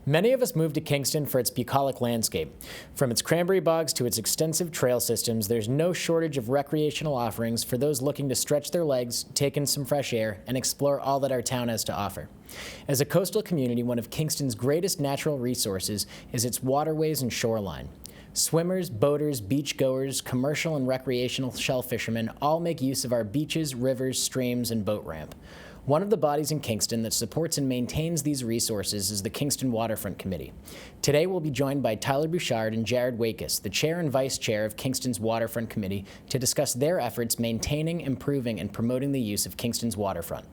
Many of us move to Kingston for its bucolic landscape. From its cranberry bogs to its extensive trail systems, there's no shortage of recreational offerings for those looking to stretch their legs, take in some fresh air, and explore all that our town has to offer. As a coastal community, one of Kingston's greatest natural resources is its waterways and shoreline. Swimmers, boaters, beachgoers, commercial and recreational shell fishermen all make use of our beaches, rivers, streams, and boat ramp. One of the bodies in Kingston that supports and maintains these resources is the Kingston Waterfront Committee. Today we'll be joined by Tyler Bouchard and Jared Waitkus, the chair and vice chair of Kingston's Waterfront Committee, to discuss their efforts maintaining, improving, and promoting the use of Kingston's waterfront.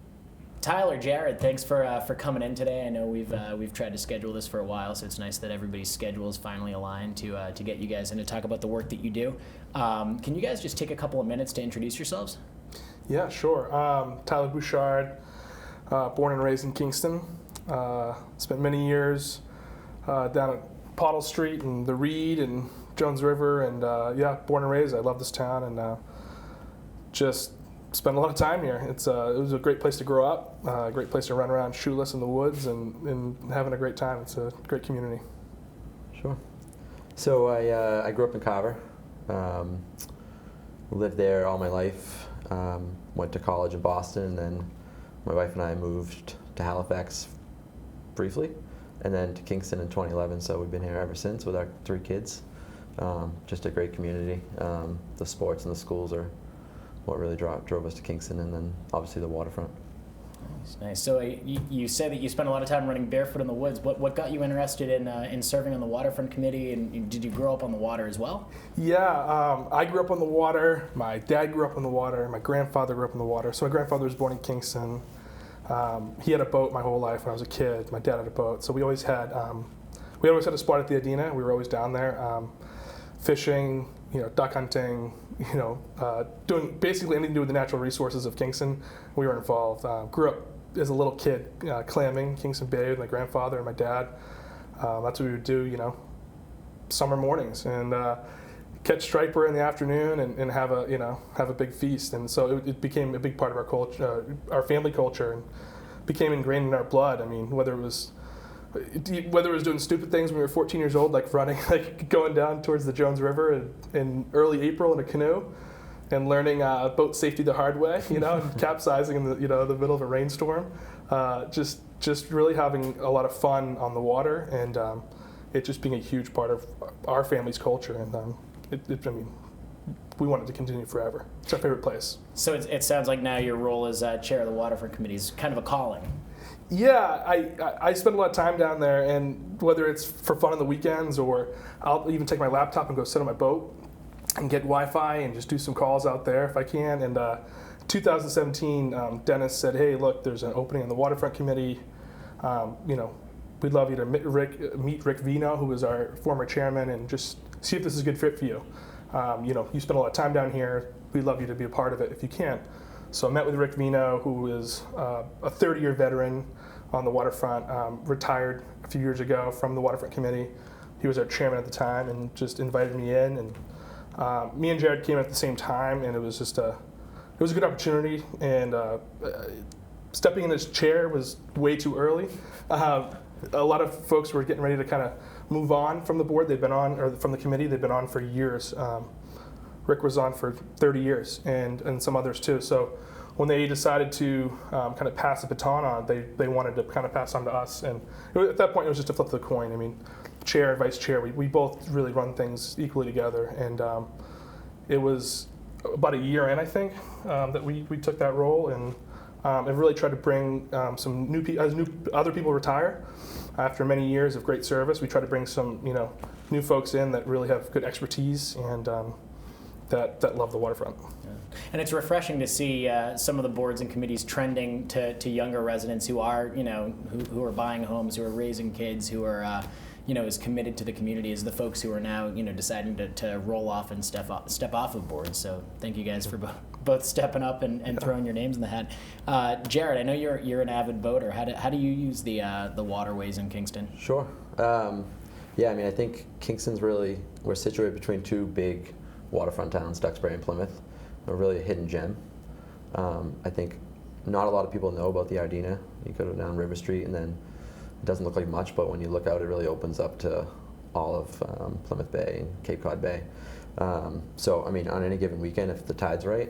Tyler, Jared, thanks for coming in today. I know we've tried to schedule this for a while, so it's nice that everybody's schedule is finally aligned to get you guys in to talk about the work that you do. Can you guys just take a couple of minutes to introduce yourselves? Yeah, sure. Tyler Bouchard, born and raised in Kingston. Spent many years down at Pottle Street and the Reed and Jones River, and born and raised. I love this town, and just spent a lot of time here. It was a great place to grow up, a great place to run around shoeless in the woods and having a great time. It's a great community. Sure. So I grew up in Carver. Lived there all my life. Went to college in Boston, and then my wife and I moved to Halifax briefly, and then to Kingston in 2011, so we've been here ever since with our 3 kids. Just a great community. The sports and the schools are what really drove us to Kingston, and then obviously the waterfront. Nice. So you said that you spent a lot of time running barefoot in the woods. What got you interested in serving on the Waterfront Committee, and did you grow up on the water as well? Yeah, I grew up on the water. My dad grew up on the water. My grandfather grew up on the water. So my grandfather was born in Kingston. He had a boat my whole life when I was a kid. My dad had a boat. So we always had a spot at the Adina. We were always down there fishing, duck hunting, doing basically anything to do with the natural resources of Kingston. We were involved. Grew up as a little kid clamming Kingston Bay with my grandfather and my dad. That's what we would do, summer mornings, and catch striper in the afternoon and have a big feast. And so it became a big part of our culture, our family culture, and became ingrained in our blood. I mean, whether it was doing stupid things when we were 14 years old, like running, like going down towards the Jones River in early April in a canoe, and learning boat safety the hard way, and capsizing in the middle of a rainstorm. Just really having a lot of fun on the water, and it just being a huge part of our family's culture. And we want it to continue forever. It's our favorite place. So it sounds like now your role as chair of the Waterfront Committee is kind of a calling. Yeah, I spend a lot of time down there, and whether it's for fun on the weekends, or I'll even take my laptop and go sit on my boat and get Wi-Fi and just do some calls out there if I can. And 2017, Dennis said, "Hey, look, there's an opening in the Waterfront Committee. We'd love you to meet Rick Vino, who was our former chairman, and just see if this is a good fit for you. You spend a lot of time down here. We'd love you to be a part of it if you can." So I met with Rick Vino, who is a 30-year veteran on the waterfront, retired a few years ago from the Waterfront Committee. He was our chairman at the time, and just invited me in. And me and Jared came at the same time, and it was a good opportunity. And stepping in this chair was way too early. A lot of folks were getting ready to kind of move on from the board. They've been on, or from the committee. They've been on for years. Rick was on for 30 years, and some others too. So when they decided to kind of pass the baton on, they wanted to kind of pass on to us. And at that point, it was just a flip of the coin. I mean, chair and vice chair, we both really run things equally together. And it was about a year in, I think, that we took that role, and really tried to bring some other people retire. After many years of great service, we try to bring some new folks in that really have good expertise and that love the waterfront. Yeah. And it's refreshing to see some of the boards and committees trending to younger residents who are who are buying homes, who are raising kids, who are as committed to the community as the folks who are now deciding to roll off and step off of boards. So thank you guys for both stepping up and throwing your names in the hat. Jared, I know you're an avid boater. How do you use the waterways in Kingston? Sure. I think Kingston's we're situated between 2 big waterfront towns, Duxbury and Plymouth. We're really a hidden gem. I think not a lot of people know about the Ardina. You go down River Street, and then it doesn't look like much, but when you look out, it really opens up to all of Plymouth Bay and Cape Cod Bay. So, I mean, on any given weekend, if the tide's right,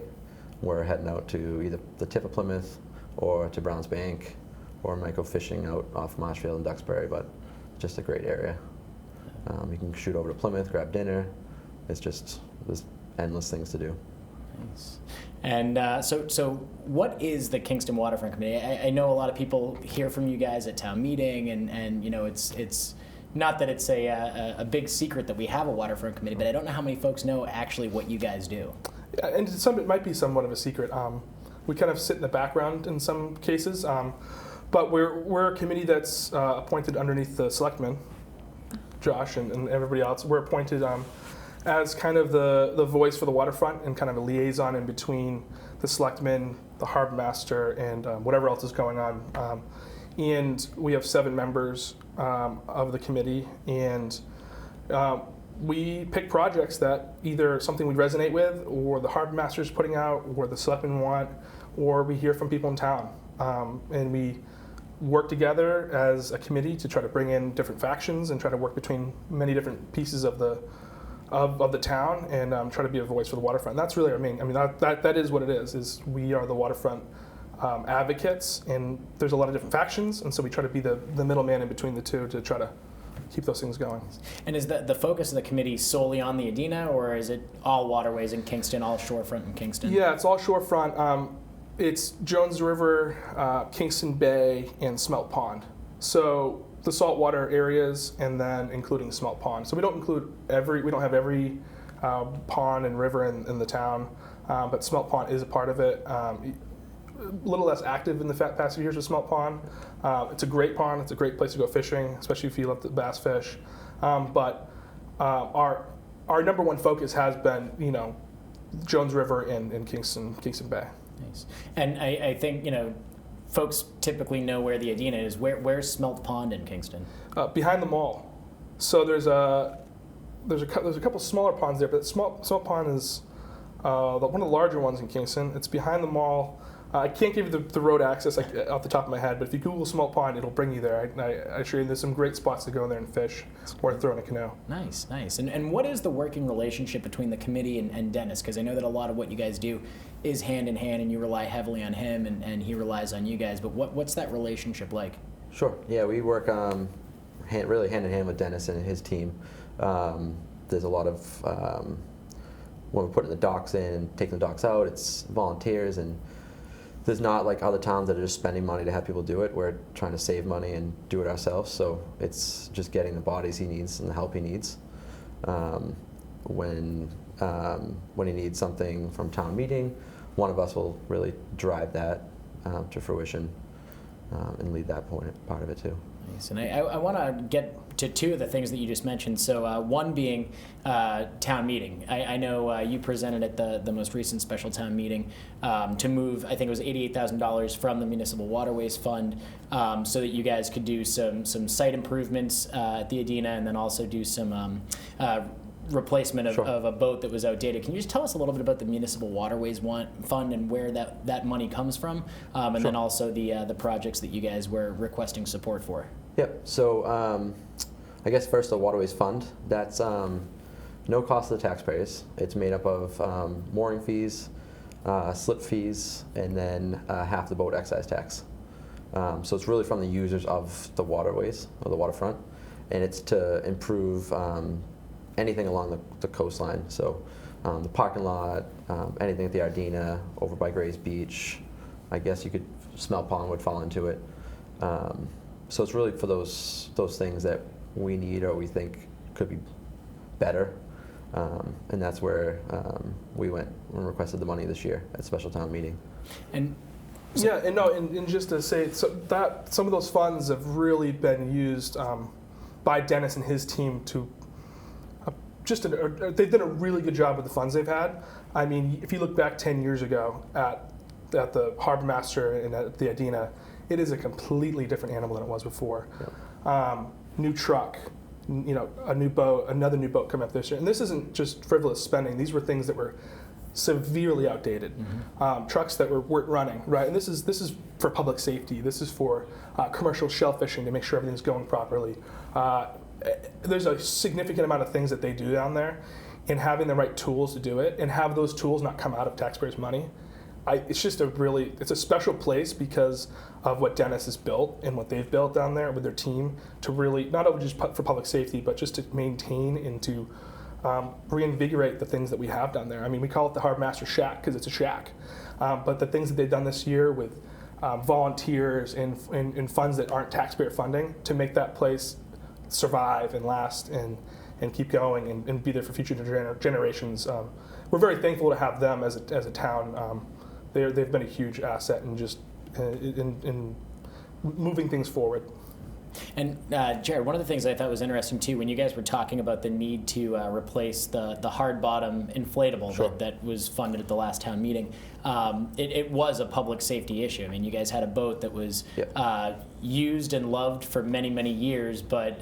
we're heading out to either the tip of Plymouth or to Browns Bank, or might go fishing out off Marshfield and Duxbury, but just a great area. You can shoot over to Plymouth, grab dinner. There's endless things to do. Nice. And so what is the Kingston Waterfront Committee? I know a lot of people hear from you guys at town meeting, and you know, it's not that it's a big secret that we have a waterfront committee, but I don't know how many folks know actually what you guys do. Yeah, and it might be somewhat of a secret. We kind of sit in the background in some cases, but we're a committee that's appointed underneath the Selectman, Josh, and everybody else. We're appointed as kind of the voice for the waterfront and kind of a liaison in between the Selectman, the Harbormaster, and whatever else is going on. And we have 7 members of the committee, and we pick projects that either something we resonate with, or the Harbormaster is putting out, or the Selectmen want, or we hear from people in town. And we work together as a committee to try to bring in different factions and try to work between many different pieces of the town, and try to be a voice for the waterfront. And that's really our main. I mean, that is what it is we are the waterfront advocates, and there's a lot of different factions, and so we try to be the middleman in between the two to try to keep those things going. And is the focus of the committee solely on the Adina, or is it all waterways in Kingston, all shorefront in Kingston? Yeah, it's all shorefront. It's Jones River, Kingston Bay, and Smelt Pond. So the saltwater areas, and then including Smelt Pond. So we don't have every pond and river in the town, but Smelt Pond is a part of it. A little less active in the past few years with Smelt Pond. It's a great pond. It's a great place to go fishing, especially if you love the bass fish. But our number one focus has been, Jones River and Kingston Bay. Nice. And I think, folks typically know where the Adina is. Where's Smelt Pond in Kingston? Behind the mall. So there's a couple smaller ponds there, but Smelt Pond is one of the larger ones in Kingston. It's behind the mall. I can't give you the road access off the top of my head, but if you Google Smelt Pond, it'll bring you there. I assure you there's some great spots to go in there and fish or throw in a canoe. Nice. And what is the working relationship between the committee and Dennis? Because I know that a lot of what you guys do is hand in hand, and you rely heavily on him, and he relies on you guys. But what's that relationship like? Sure. Yeah, we work really hand in hand with Dennis and his team. There's a lot of when we're putting the docks in and taking the docks out, it's volunteers, and there's not like other towns that are just spending money to have people do it. We're trying to save money and do it ourselves. So it's just getting the bodies he needs and the help he needs. When he needs something from town meeting, one of us will really drive that to fruition and lead that part of it too. Nice. And I want to get to 2 of the things that you just mentioned. So one being town meeting. I know you presented at the most recent special town meeting to move, I think it was $88,000 from the Municipal Waterways Fund so that you guys could do some site improvements at the Adina, and then also do some replacement of a boat that was outdated. Can you just tell us a little bit about the Municipal Waterways Fund and where that money comes from, and then also the projects that you guys were requesting support for? Yep. So I guess first the Waterways Fund. That's no cost to the taxpayers. It's made up of mooring fees, slip fees, and then half the boat excise tax. So it's really from the users of the waterways or the waterfront, and it's to improve anything along the coastline. So the parking lot, anything at the Ardina, over by Gray's Beach. I guess Smelt Pond would fall into it. So it's really for those things that we need or we think could be better. And that's where we went and requested the money this year at special town meeting. And just to say, so that some of those funds have really been used by Dennis and his team to they've done a really good job with the funds they've had. I mean, if you look back 10 years ago at the Harbormaster and at the Adina, it is a completely different animal than it was before. Yep. New truck, a new boat, another new boat coming up this year. And this isn't just frivolous spending. These were things that were severely outdated. Mm-hmm. Trucks that weren't running, right? And this is for public safety. This is for commercial shellfishing to make sure everything's going properly. There's a significant amount of things that they do down there, and having the right tools to do it and have those tools not come out of taxpayers' money. It's just it's a special place because of what Dennis has built and what they've built down there with their team to really, not only just for public safety, but just to maintain and to reinvigorate the things that we have down there. I mean, we call it the Harbormaster Shack because it's a shack. But the things that they've done this year with volunteers and funds that aren't taxpayer funding to make that place survive and last and keep going and be there for future generations. We're very thankful to have them as a town. They've been a huge asset in just in moving things forward. And Jared, one of the things I thought was interesting too, when you guys were talking about the need to replace the hard bottom inflatable Sure. that was funded at the last town meeting, it was a public safety issue. I mean, you guys had a boat that was used and loved for many, many years, but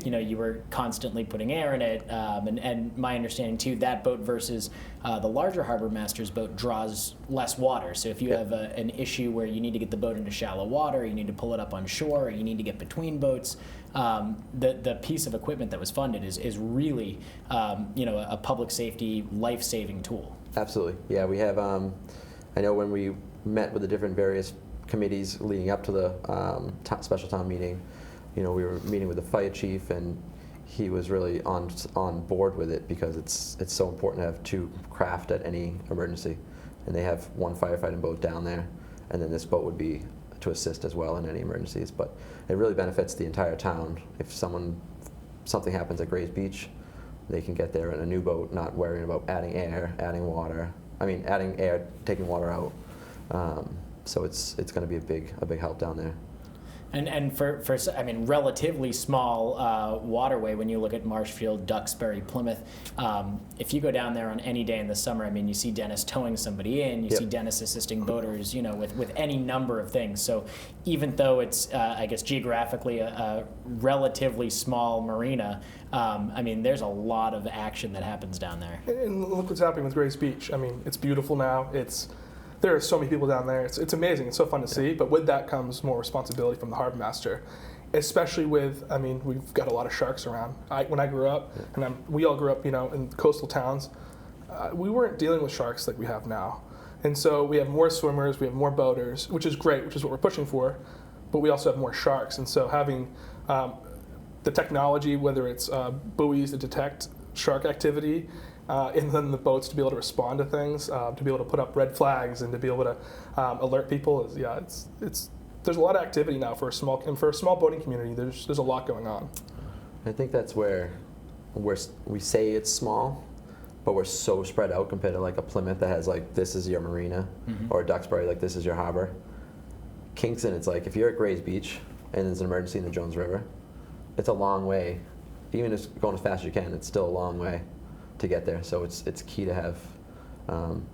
you were constantly putting air in it. And my understanding too, that boat versus the larger Harbormaster's boat draws less water. So if you have an issue where you need to get the boat into shallow water, you need to pull it up on shore, or you need to get between boats, the piece of equipment that was funded is really a public safety life-saving tool. Absolutely. Yeah, we have, I know when we met with the different various committees leading up to the special town meeting, we were meeting with the fire chief, and he was really on board with it because it's so important to have two craft at any emergency. And they have one firefighting boat down there, and then this boat would be to assist as well in any emergencies. But it really benefits the entire town. If something happens at Grays Beach, they can get there in a new boat, not worrying about adding air, adding water. Adding air, taking water out. So it's going to be a big help down there. And for relatively small waterway, when you look at Marshfield, Duxbury, Plymouth, if you go down there on any day in the summer, you see Dennis towing somebody in, you see Dennis assisting boaters, with any number of things. So even though it's, I guess, geographically a relatively small marina, there's a lot of action that happens down there. And look what's happening with Grays Beach. It's beautiful now. There are so many people down there. It's amazing. It's so fun to see. But with that comes more responsibility from the Harbormaster, especially with, we've got a lot of sharks around. When I grew up, and we all grew up, in coastal towns, we weren't dealing with sharks like we have now. And so we have more swimmers, we have more boaters, which is great, which is what we're pushing for. But we also have more sharks. And so having the technology, whether it's buoys to detect shark activity, and then the boats to be able to respond to things, to be able to put up red flags, and to be able to alert people. There's a lot of activity now for a small boating community. There's a lot going on. I think that's where we say it's small, but we're so spread out compared to like a Plymouth that has like this is your marina, or a Duxbury like this is your harbor. Kingston, it's like if you're at Grays Beach and there's an emergency in the Jones River, it's a long way. Even just going as fast as you can, it's still a long way to get there. So it's key to have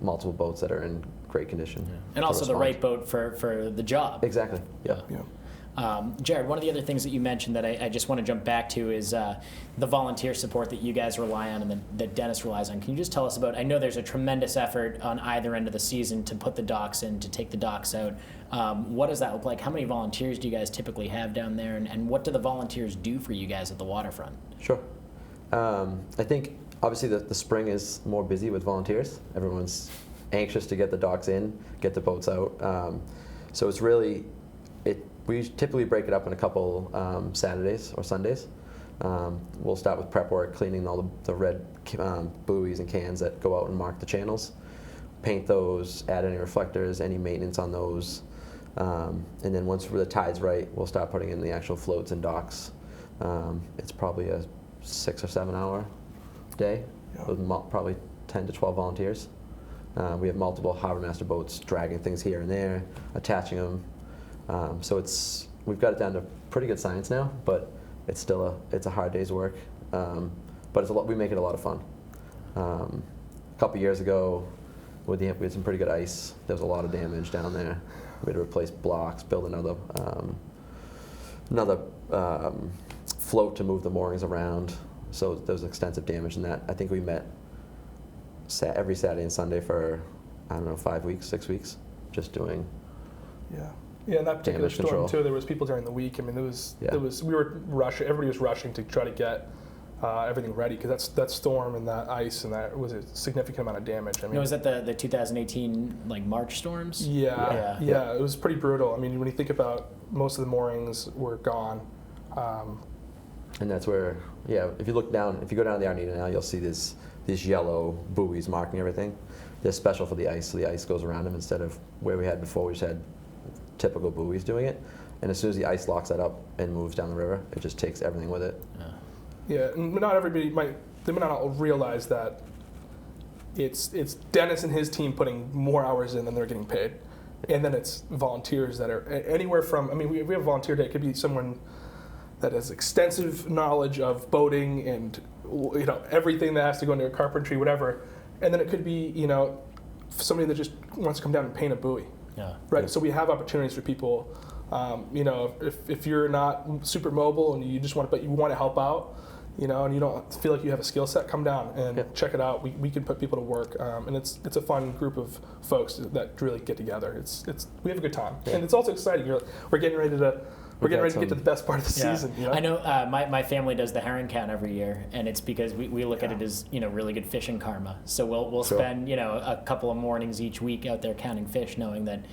multiple boats that are in great condition. Yeah. And also the right boat for the job. Exactly. Yeah. Jared, one of the other things that you mentioned that I just want to jump back to is the volunteer support that you guys rely on and that Dennis relies on. Can you just tell us about, I know there's a tremendous effort on either end of the season to put the docks in, to take the docks out. What does that look like? How many volunteers do you guys typically have down there? And what do the volunteers do for you guys at the waterfront? Sure. I think obviously the spring is more busy with volunteers. Everyone's anxious to get the docks in, get the boats out. So it's really, we typically break it up in a couple Saturdays or Sundays. We'll start with prep work, cleaning all the red buoys and cans that go out and mark the channels, paint those, add any reflectors, any maintenance on those. And then once the tide's right, we'll start putting in the actual floats and docks. It's probably a 6 or 7 hour day with probably 10 to 12 volunteers. We have multiple Harbormaster boats dragging things here and there, attaching them. So we've got it down to pretty good science now, but it's still a hard day's work. But we make it a lot of fun. A couple years ago, we had some pretty good ice. There was a lot of damage down there. We had to replace blocks, build another float to move the moorings around. So there was extensive damage in that. I think we met every Saturday and Sunday for, 5 weeks, 6 weeks, just doing Yeah, in that particular damage storm control. too, there was people during the week. I mean, we were rushing. Everybody was rushing to try to get everything ready because that storm and that ice and that was a significant amount of damage. I mean, Was that the 2018 like March storms? Yeah, it was pretty brutal. I mean, when you think about most of the moorings were gone. And that's where, if you look down, if you go down the Arnita now, you'll see these yellow buoys marking everything. They're special for the ice, so the ice goes around them instead of where we had before. We just had typical buoys doing it. And as soon as the ice locks that up and moves down the river, it just takes everything with it. Yeah, and not everybody might not all realize that it's Dennis and his team putting more hours in than they're getting paid. And then it's volunteers that are anywhere from, I mean, we have a volunteer day. It could be someone that has extensive knowledge of boating and, you know, everything that has to go into carpentry, whatever. And then it could be, you know, somebody that just wants to come down and paint a buoy. Yeah. Right. So we have opportunities for people. You know, if you're not super mobile and you just want to help out, you know, and you don't feel like you have a skill set, come down and check it out. We can put people to work, and it's a fun group of folks that really get together. We have a good time, and it's also exciting. We're getting ready to get to the best part of the season. You know? I know my family does the herring count every year, and it's because we look at it as, you know, really good fishing karma. So we'll spend, you know, a couple of mornings each week out there counting fish, knowing that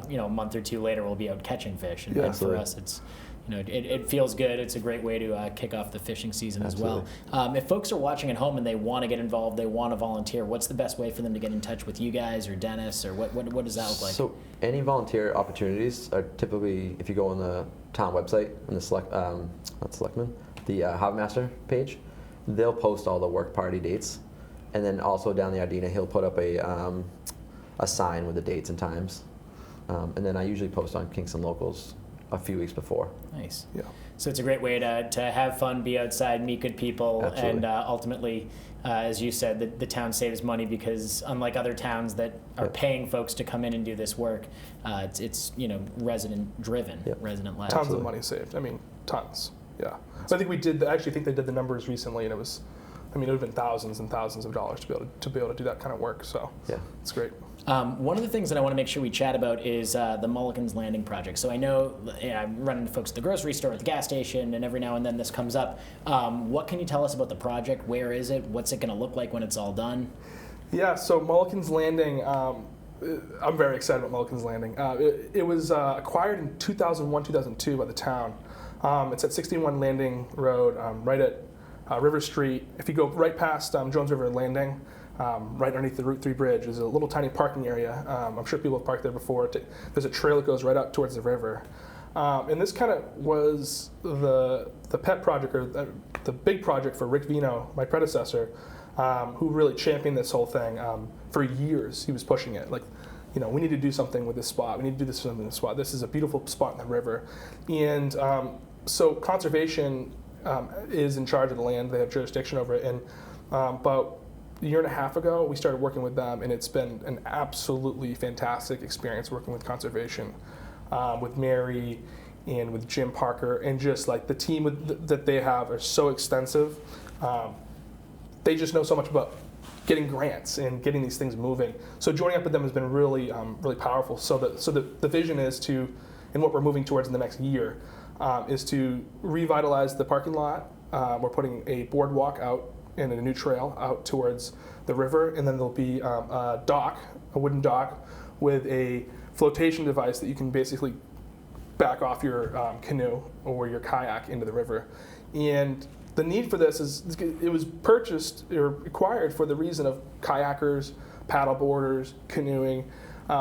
you know, a month or two later we'll be out catching fish. And for us, it's, you know, it feels good. It's a great way to kick off the fishing season as well. If folks are watching at home and they want to get involved, they want to volunteer, what's the best way for them to get in touch with you guys or Dennis, or what does that look like? So any volunteer opportunities are typically, if you go on the town website, on the not Selectman, the Harbormaster page, they'll post all the work party dates. And then also down the Ardina, he'll put up a sign with the dates and times. And then I usually post on Kingston Locals a few weeks before. Nice. Yeah. So it's a great way to have fun, be outside, meet good people, and ultimately, as you said, the town saves money because unlike other towns that are paying folks to come in and do this work, it's you know, resident driven, resident led. Tons of money saved. I mean, tons. Yeah. So I think I actually think they did the numbers recently, and it was, I mean, it would have been thousands and thousands of dollars to be able to do that kind of work. So it's great. One of the things that I want to make sure we chat about is the Mulligans landing project. So I know I'm running into folks at the grocery store, at the gas station, and every now and then this comes up. What can you tell us about the project? Where is it? What's it going to look like when it's all done? Yeah, so Mulligans Landing, I'm very excited about Mulligans Landing. It was acquired in 2001, 2002 by the town. It's at 61 Landing Road, right at River Street. If you go right past Jones River Landing, right underneath the Route 3 bridge, there's a little tiny parking area. I'm sure people have parked there before. There's a trail that goes right out towards the river. And this kind of was the pet project, or the big project for Rick Vino, my predecessor, who really championed this whole thing. For years, he was pushing it. Like, you know, we need to do something with this spot. We need to do something in this spot. This is a beautiful spot in the river. And so conservation is in charge of the land. They have jurisdiction over it. And about a year and a half ago, we started working with them, and it's been an absolutely fantastic experience working with conservation, with Mary and with Jim Parker, and just like the team that they have are so extensive. They just know so much about getting grants and getting these things moving. So joining up with them has been really, really powerful. So the vision is to, and what we're moving towards in the next year, is to revitalize the parking lot. We're putting a boardwalk out and a new trail out towards the river, and then there'll be a wooden dock with a flotation device that you can basically back off your canoe or your kayak into the river. And the need for this is, it was purchased or acquired for the reason of kayakers, paddle boarders, canoeing,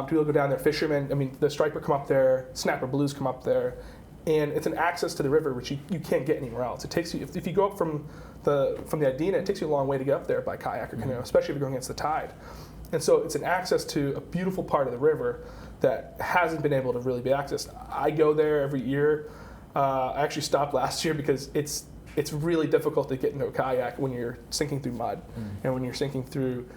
people go down there, fishermen. I mean, the striper come up there, snapper blues come up there, and it's an access to the river which you can't get anywhere else. It takes you, if you go up from the Adina, it takes you a long way to get up there by kayak or canoe, especially if you're going against the tide. And so it's an access to a beautiful part of the river that hasn't been able to really be accessed. I go there every year. I actually stopped last year because it's really difficult to get into a kayak when you're sinking through mud and when you're sinking through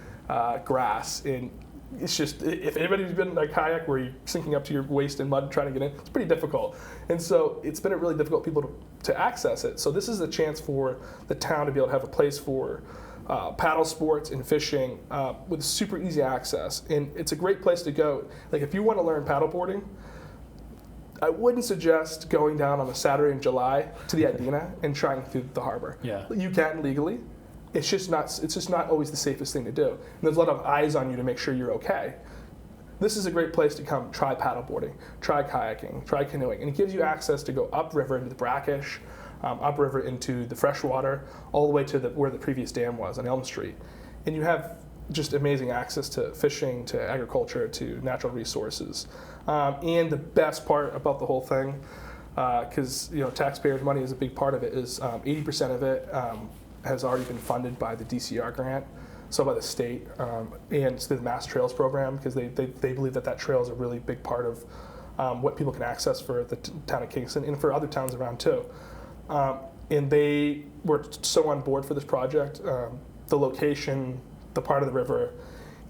grass. And it's just, if anybody's been in a kayak where you're sinking up to your waist in mud trying to get in, it's pretty difficult. And so it's been a really difficult people to access it. So this is a chance for the town to be able to have a place for paddle sports and fishing with super easy access. And it's a great place to go. Like if you want to learn paddle boarding, I wouldn't suggest going down on a Saturday in July to the Idina and trying through the harbor. Yeah. You can legally. It's just not always the safest thing to do. And there's a lot of eyes on you to make sure you're okay. This is a great place to come try paddleboarding, try kayaking, try canoeing, and it gives you access to go upriver into the brackish, upriver into the freshwater, all the way to where the previous dam was on Elm Street. And you have just amazing access to fishing, to agriculture, to natural resources. And the best part about the whole thing, because taxpayers' money is a big part of it, is 80% of it has already been funded by the DCR grant, so by the state, and the Mass Trails program, because they believe that trail is a really big part of what people can access for the town of Kingston and for other towns around too. And they were so on board for this project, the location, the part of the river,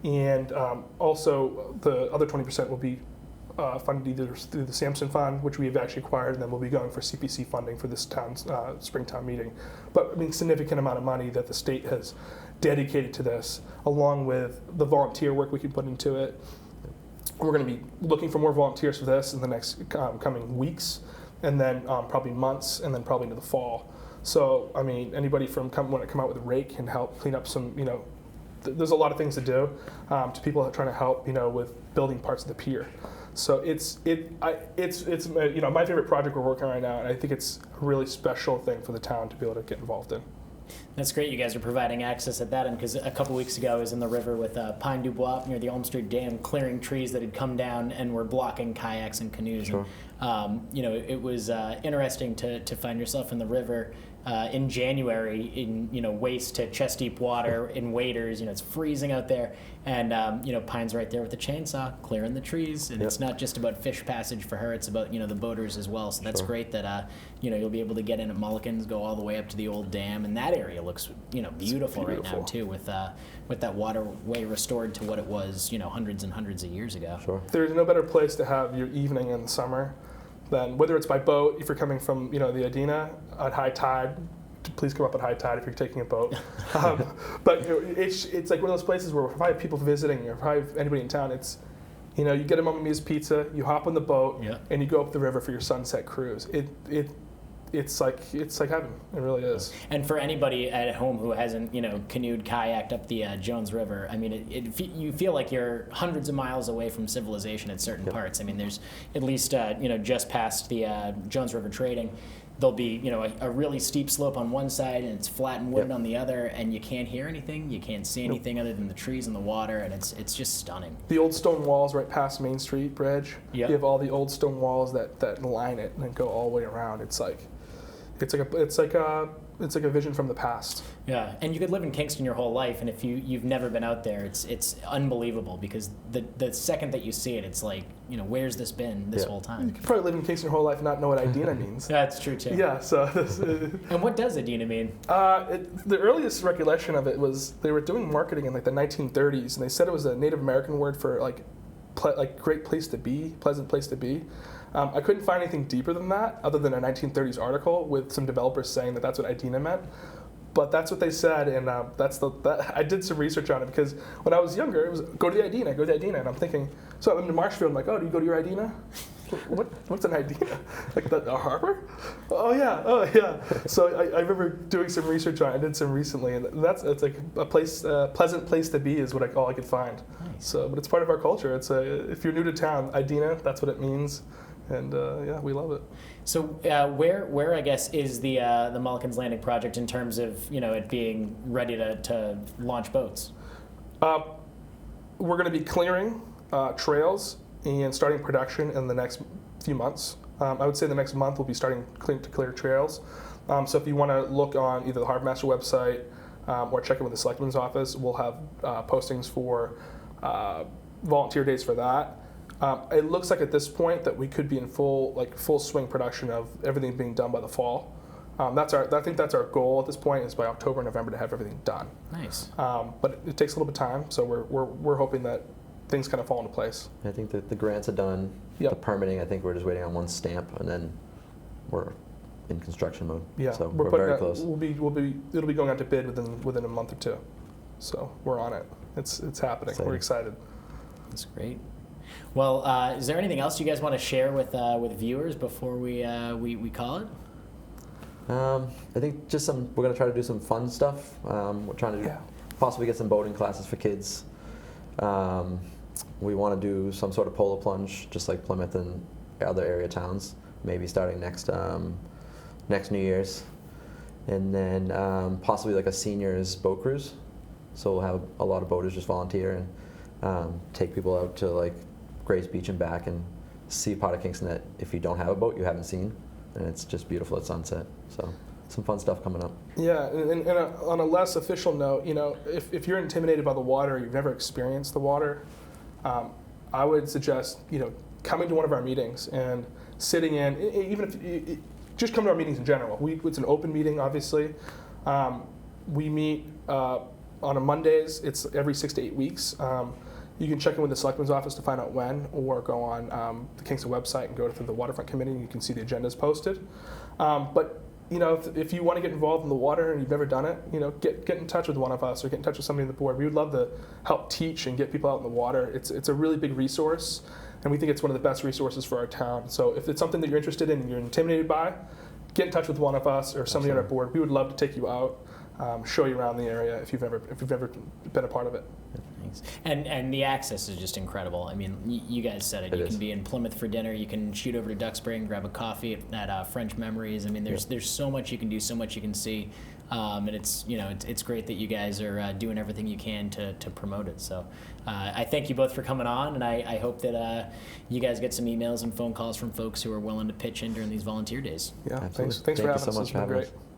and also the other 20% will be funded either through the Sampson Fund, which we have actually acquired, and then we'll be going for CPC funding for this town's Springtown meeting. But I mean, significant amount of money that the state has dedicated to this, along with the volunteer work we can put into it. We're going to be looking for more volunteers for this in the next coming weeks, and then probably months, and then probably into the fall. So, I mean, anybody want to come out with a rake and help clean up some, there's a lot of things to do to people trying to help, with building parts of the pier. So it's my favorite project we're working on right now, and I think it's a really special thing for the town to be able to get involved in. That's great you guys are providing access at that end, because a couple weeks ago I was in the river with Pine Du Bois near the Elm Street Dam, clearing trees that had come down and were blocking kayaks and canoes. Sure. And, it was interesting to find yourself in the river in January in waist to chest deep water in waders. It's freezing out there, and Pine's right there with the chainsaw clearing the trees. And it's not just about fish passage for her; it's about the boaters as well. So that's great that you'll be able to get in at Mulligans, go all the way up to the old dam, and that area looks beautiful right now too, with that waterway restored to what it was hundreds and hundreds of years ago. Sure. There's no better place to have your evening in the summer than, whether it's by boat, if you're coming from the Idina at high tide. Please come up at high tide if you're taking a boat. But it's like one of those places where if I have people visiting, or if I have anybody in town, it's you get a Mamma Mia's pizza, you hop on the boat, and you go up the river for your sunset cruise. It's like heaven. It really is. And for anybody at home who hasn't, canoed, kayaked up the Jones River, I mean, you feel like you're hundreds of miles away from civilization at certain parts. I mean, there's at least, just past the Jones River trading, there'll be, a really steep slope on one side, and it's flat and wooded on the other, and you can't hear anything, you can't see anything other than the trees and the water, and it's just stunning. The old stone walls right past Main Street Bridge. Yep. You have all the old stone walls that line it and go all the way around. It's like a vision from the past. Yeah, and you could live in Kingston your whole life, and if you've never been out there, it's unbelievable, because the second that you see it, it's like, where's this been this whole time? You could probably live in Kingston your whole life and not know what Idina means. That's true too. Yeah, so And what does Idina mean? The earliest recollection of it was they were doing marketing in like the 1930s, and they said it was a Native American word for like great place to be, pleasant place to be. I couldn't find anything deeper than that, other than a 1930s article with some developers saying that that's what Idina meant. But that's what they said, and I did some research on it, because when I was younger, it was go to the Idina, and I'm thinking, so I'm in Marshfield, I'm like, do you go to your Idina? What's an Idina? Like a harbor? Oh yeah. So I remember doing some research on it. I did some recently, and it's like a pleasant place to be is all I could find. Nice. So, but it's part of our culture. It's if you're new to town, Idina, that's what it means. And we love it. So where I guess is the Mulligans Landing project in terms of it being ready to launch boats? We're going to be clearing trails and starting production in the next few months. I would say the next month we'll be starting to clear trails. So if you want to look on either the Harbormaster website or check in with the Selectman's office, we'll have postings for volunteer days for that. It looks like at this point that we could be in full swing production of everything being done by the fall. I think that's our goal at this point, is by October, November to have everything done. Nice. But it takes a little bit of time, so we're hoping that things kind of fall into place. I think that the grants are done. Yep. The permitting, I think we're just waiting on one stamp, and then we're in construction mode. Yeah, So we're very close. It'll be going out to bid within a month or two. So we're on it. It's happening. Exciting. We're excited. That's great. Well, is there anything else you guys want to share with viewers before we call it? I think just we're going to try to do some fun stuff. We're trying to possibly get some boating classes for kids. We want to do some sort of polar plunge, just like Plymouth and other area towns, maybe starting next New Year's. And then possibly like a seniors boat cruise. So we'll have a lot of boaters just volunteer and take people out to like Grays Beach and back and see a part of Kingston that if you don't have a boat, you haven't seen. And it's just beautiful at sunset. So some fun stuff coming up. Yeah, and on a less official note, if you're intimidated by the water, you've never experienced the water, I would suggest, coming to one of our meetings and sitting in, even if just come to our meetings in general. It's an open meeting, obviously. We meet on a Mondays. It's every 6 to 8 weeks. You can check in with the Selectman's office to find out when, or go on the Kingston website and go to the Waterfront Committee, and you can see the agendas posted. But if you want to get involved in the water and you've never done it, get in touch with one of us or get in touch with somebody on the board. We would love to help teach and get people out in the water. It's a really big resource, and we think it's one of the best resources for our town. So if it's something that you're interested in and you're intimidated by, get in touch with one of us or somebody on our board. We would love to take you out, show you around the area if you've ever been a part of it. Thanks. And the access is just incredible. I mean, you guys said it. You can be in Plymouth for dinner. You can shoot over to Duxbury and grab a coffee at French Memories. I mean, there's so much you can do, so much you can see, and it's great that you guys are doing everything you can to promote it. So I thank you both for coming on, and I hope that you guys get some emails and phone calls from folks who are willing to pitch in during these volunteer days. Yeah, absolutely. thanks for having us. Thank you so much It's been for having great. us.